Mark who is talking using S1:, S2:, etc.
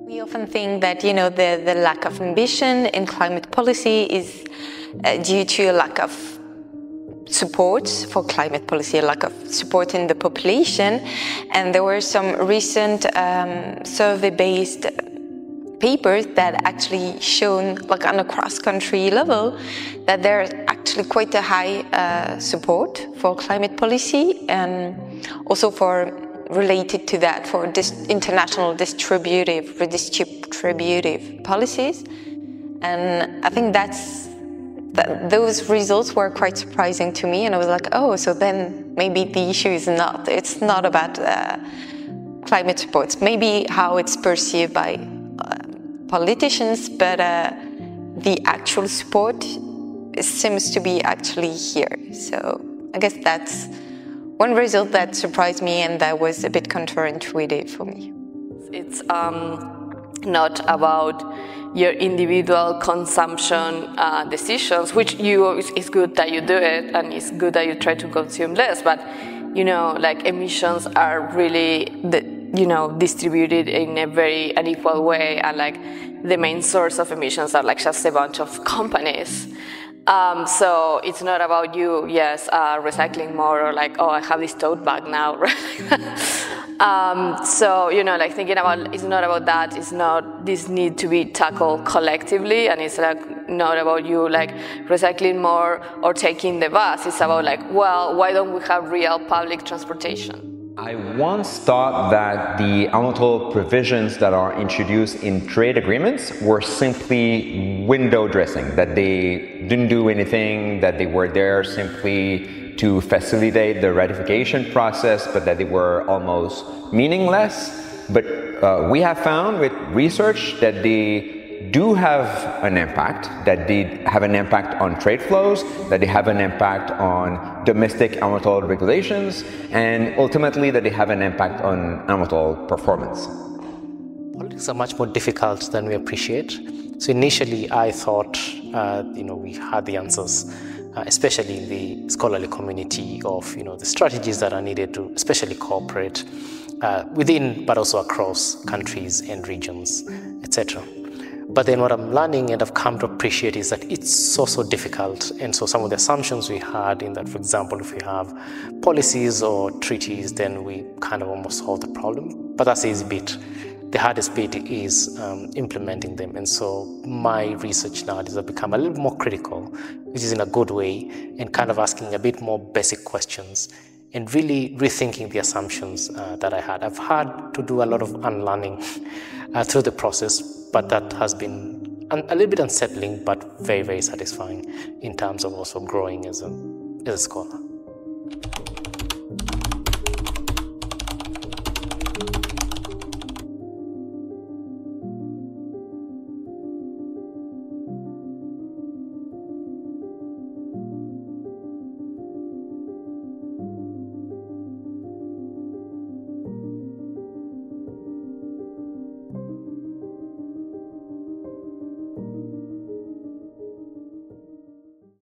S1: We often think that, the lack of ambition in climate policy is due to a lack of support for climate policy, a lack of support in the population. And there were some recent survey-based papers that actually shown, like on a cross-country level, that there's actually quite a high support for climate policy, and also for related to that for international distributive, redistributive policies. And I think those results were quite surprising to me, and I was like, oh, so then maybe the issue is it's not about climate support, maybe how it's perceived by politicians, but the actual support seems to be actually here. So I guess that's one result that surprised me and that was a bit counterintuitive for me.
S2: It's not about your individual consumption decisions, which it's good that you do it and it's good that you try to consume less, but like emissions are really distributed in a very unequal way, and like the main source of emissions are like just a bunch of companies. So it's not about you, recycling more, or like, oh, I have this tote bag now, right? So, like thinking about, it's not about that, it's not, this need to be tackled collectively, and it's like not about you like recycling more or taking the bus. It's about like, well, why don't we have real public transportation?
S3: I once thought that the environmental provisions that are introduced in trade agreements were simply window dressing, that they didn't do anything, that they were there simply to facilitate the ratification process, but that they were almost meaningless. But we have found with research that they do have an impact, that they have an impact on trade flows, that they have an impact on domestic environmental regulations, and ultimately that they have an impact on environmental performance.
S4: Politics are much more difficult than we appreciate. So initially I thought, we had the answers, especially in the scholarly community of, the strategies that are needed to especially cooperate within, but also across countries and regions, etc. But then what I'm learning and I've come to appreciate is that it's so difficult. And so some of the assumptions we had in that, for example, if we have policies or treaties, then we kind of almost solve the problem. But that's the easy bit. The hardest bit is implementing them. And so my research nowadays has become a little more critical, which is in a good way, and kind of asking a bit more basic questions and really rethinking the assumptions that I had. I've had to do a lot of unlearning through the process, but that has been a little bit unsettling, but very, very satisfying in terms of also growing as a scholar.